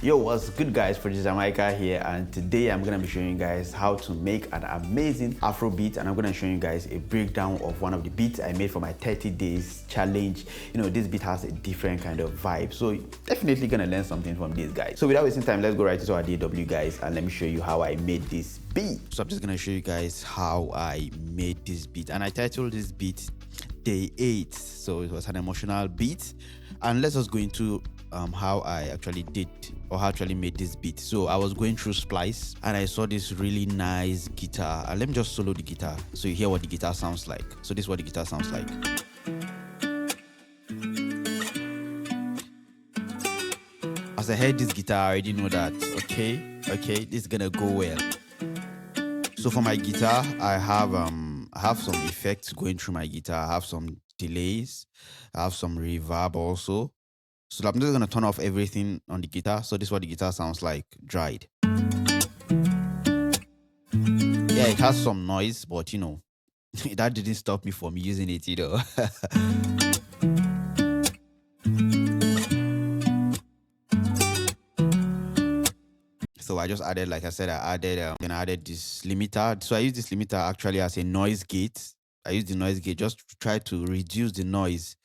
Yo, what's good guys, producer Mykah here, and today I'm gonna be showing you guys how to make an amazing Afro beat, and I'm gonna show you guys a breakdown of one of the beats I made for my 30 days challenge. You know, this beat has a different kind of vibe, so definitely gonna learn something from these guys. So without wasting time, let's go right into our DW guys, and let me show you how I made this beat. So I'm just gonna show you guys how I made this beat, and I titled this beat Day 8, so it was an emotional beat. And let's just go into how I actually did or how I actually made this beat. So I was going through Splice and I saw this really nice guitar, and let me just solo the guitar so you hear what the guitar sounds like. So this is what the guitar sounds like. As I heard this guitar, I already know that okay, this is gonna go well. So for my guitar, I have some effects going through my guitar. I have some delays, I have some reverb also. So I'm just gonna turn off everything on the guitar. So this is what the guitar sounds like dried. Yeah, it has some noise, but you know, that didn't stop me from using it, you know. So I just added, like I said, I added this limiter. So I use this limiter actually as a noise gate. I use the noise gate just to try to reduce the noise.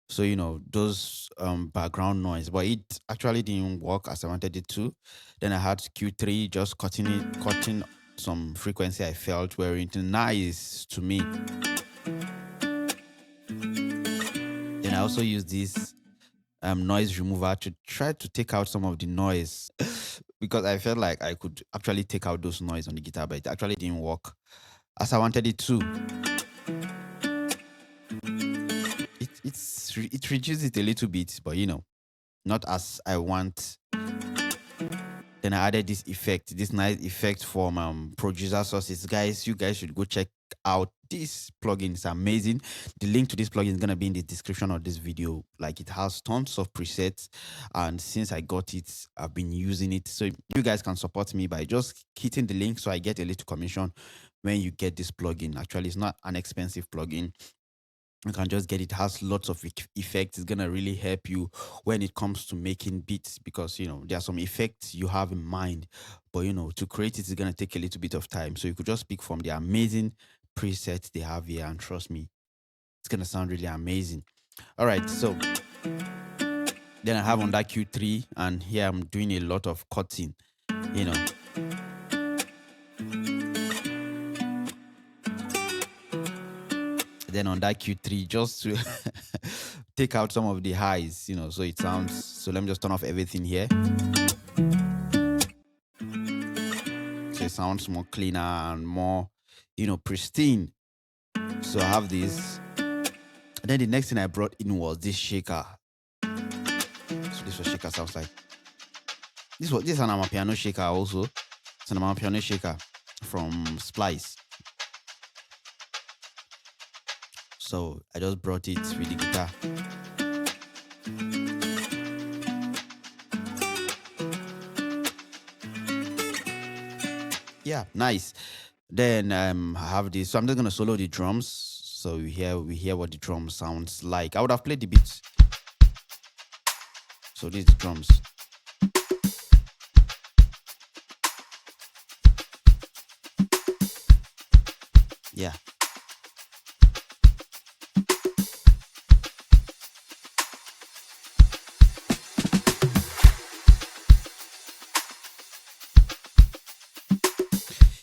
So you know those background noise, but it actually didn't work as I wanted it to. Then I had Q3 just cutting some frequency I felt were nice to me. Then I also used this noise remover to try to take out some of the noise because I felt like I could actually take out those noise on the guitar, but it actually didn't work as I wanted it to. It reduced it a little bit, but you know, not as I want. Then I added this effect, this nice effect from Producer Sources. Guys, you guys should go check out this plugin. It's amazing. The link to this plugin is gonna be in the description of this video. Like, it has tons of presets, and since I got it, I've been using it. So you guys can support me by just hitting the link so I get a little commission when you get this plugin. Actually, it's not an expensive plugin. You can just get it. Has lots of effects. It's gonna really help you when it comes to making beats, because you know there are some effects you have in mind, but you know to create it is gonna take a little bit of time. So you could just pick from the amazing presets they have here, and trust me, it's gonna sound really amazing. All right, so then I have on that Q3, and here I'm doing a lot of cutting, you know. Then on that Q3, just to take out some of the highs, you know, so it sounds. So let me just turn off everything here, so it sounds more cleaner and more, you know, pristine. So I have this. And then the next thing I brought in was this shaker. So this was shaker sounds like. This is an amapiano shaker also. It's an amapiano shaker from Splice. So I just brought it with the guitar. Yeah, nice. Then I have this. So I'm just gonna solo the drums. So we hear what the drum sounds like. I would have played the beats. So these drums. Yeah.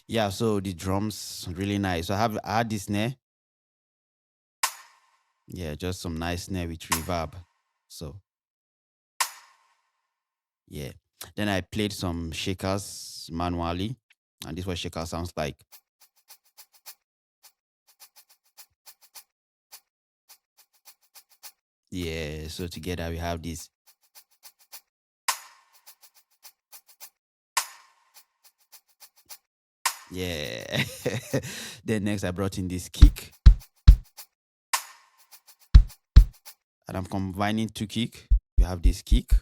Yeah, so the drums really nice. So I had this snare. Yeah, just some nice snare with reverb. So yeah. Then I played some shakers manually, and this is what shaker sounds like. Yeah, so together we have this. Yeah. Then next I brought in this kick, and I'm combining two kick. We have this kick.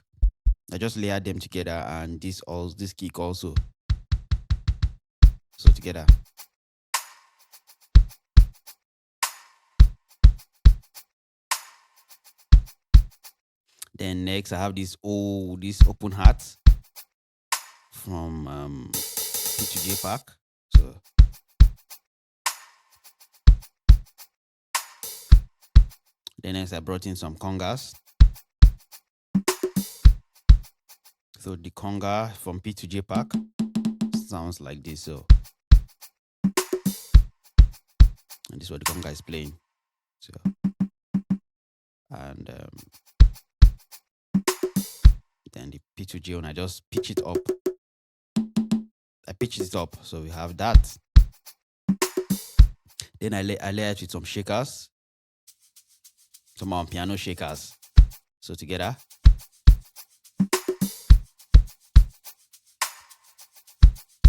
I just layered them together, and this kick also. So together. Then next I have this open hat. from P2J pack. So then next I brought in some congas. So the conga from P2J pack sounds like this. So and this is what the conga is playing. So and then the P2J one, I just pitch it up. I pitch it up, so we have that. Then I layer it with some shakers, some piano shakers. So together.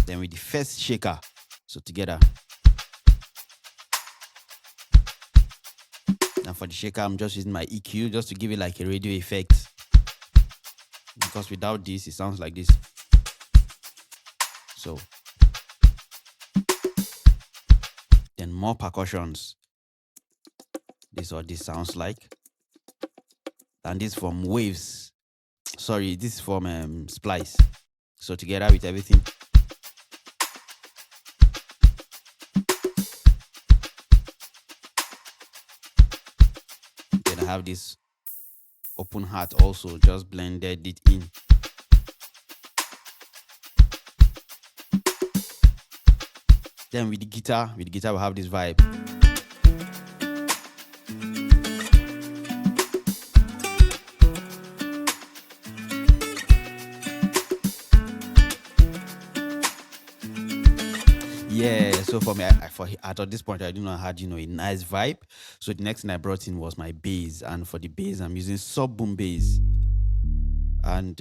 Then with the first shaker, so together. And for the shaker, I'm just using my EQ just to give it like a radio effect. Because without this, it sounds like this. So then more percussions. This is what this sounds like. And this from Waves. Sorry, this is from Splice. So together with everything. Then I have this open heart also, just blended it in. Then with the guitar we have this vibe. Yeah, so for me, at this point, I did not had a nice vibe. So the next thing I brought in was my bass, and for the bass, I'm using sub boom bass, and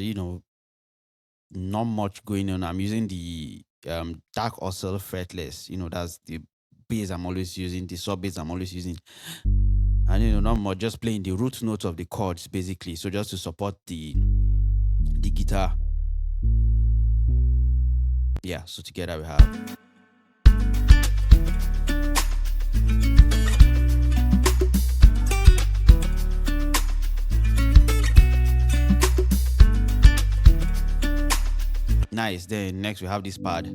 not much going on. I'm using the dark oscill fretless. That's the bass I'm always using. The sub bass I'm always using, and not much. Just playing the root notes of the chords basically. So just to support the guitar. Yeah. So together we have. Nice. Then next we have this pad.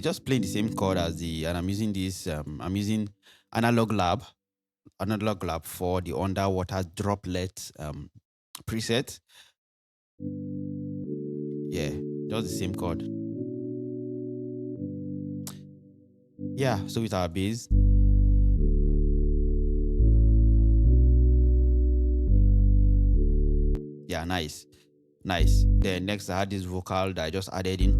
Just playing the same chord as and I'm using this. I'm using Analog Lab for the underwater droplet preset. Yeah, just the same chord. Yeah. So with our bass. Yeah, nice. Then next I had this vocal that I just added in.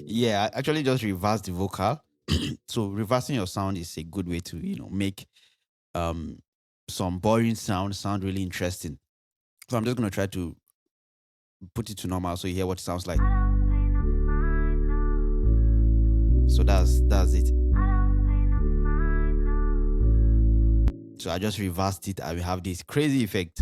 Yeah, I actually just reversed the vocal. So reversing your sound is a good way to make some boring sound really interesting. So I'm just gonna try to put it to normal so you hear what it sounds like. So that's it. So I just reversed it and we have this crazy effect.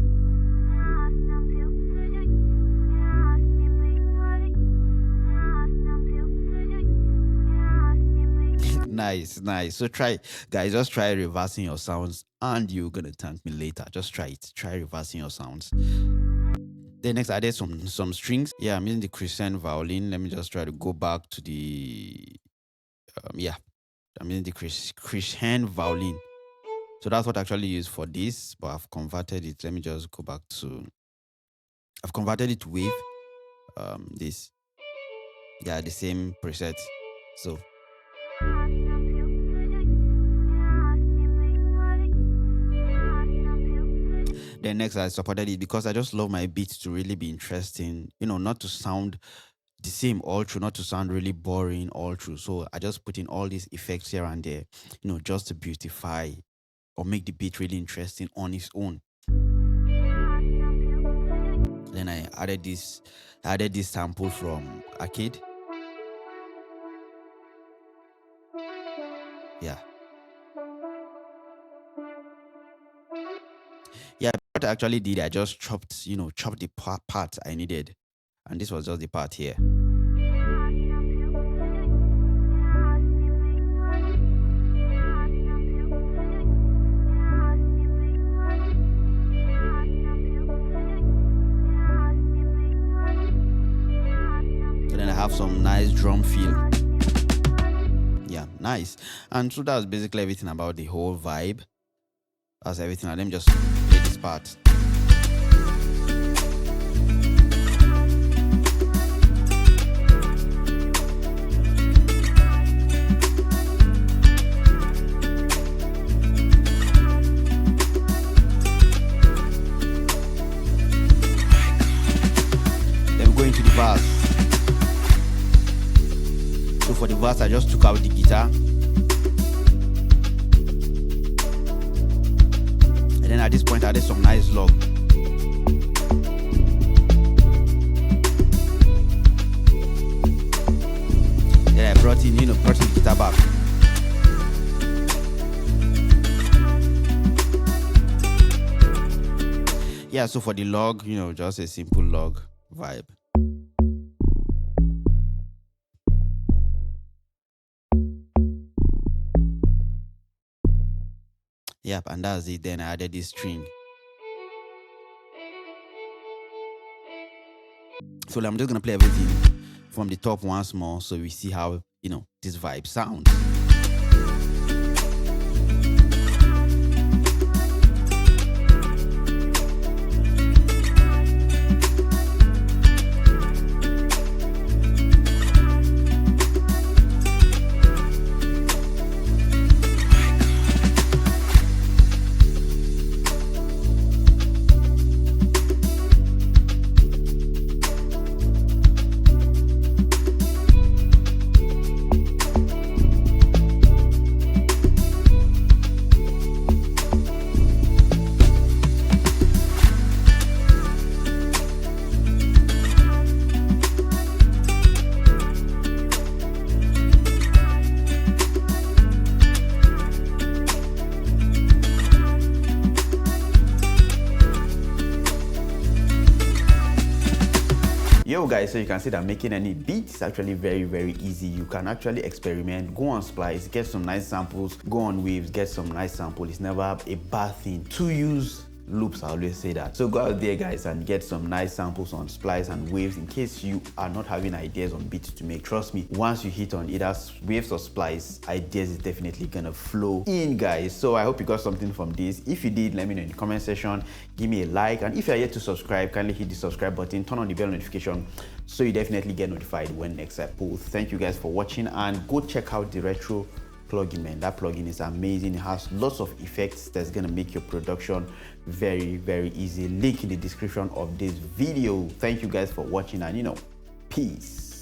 Nice. So guys, just try reversing your sounds and you're gonna thank me later. Just try it. Try reversing your sounds. Then next I added some strings. Yeah, I'm using the crescent violin. Let me just try to go back to the I'm using the crescent violin. So that's what I actually use for this, but I've converted it. Let me just go back to. I've converted it to wave. This. Yeah, the same preset. So. Then next I supported it because I just love my beats to really be interesting. Not to sound the same all through, not to sound really boring all through. So I just put in all these effects here and there, just to beautify or make the beat really interesting on its own. Then I added this sample from Arcade. Yeah. Yeah, what I actually did, I just chopped the part I needed. And this was just the part here. some nice drum feel. Yeah, nice. And so that's basically everything about the whole vibe. That's everything. Let me just play this part. Then we go into the verse. So for the verse, I just took out the guitar. And then at this point, I did some nice log. Then I brought in, brought in the guitar back. Yeah, so for the log, just a simple log vibe. Yep, and that's it. Then I added this string. So I'm just gonna play everything from the top once more, so we see how this vibe sounds. Yo guys, so you can see that making any beat is actually very, very easy. You can actually experiment, go on Splice, get some nice samples, go on Waves, get some nice samples. It's never a bad thing to use loops. I always say that. So go out there guys and get some nice samples on Splice and Waves in case you are not having ideas on beats to make. Trust me, once you hit on either Waves or Splice, ideas is definitely gonna flow in guys. So I hope you got something from this. If you did, let me know in the comment section. Give me a like, and if you are yet to subscribe, kindly hit the subscribe button, turn on the bell notification so you definitely get notified when next I post. Thank you guys for watching, and go check out the retro plugin, man. That plugin is amazing. It has lots of effects that's gonna make your production very, very easy. Link in the description of this video. Thank you guys for watching, and peace.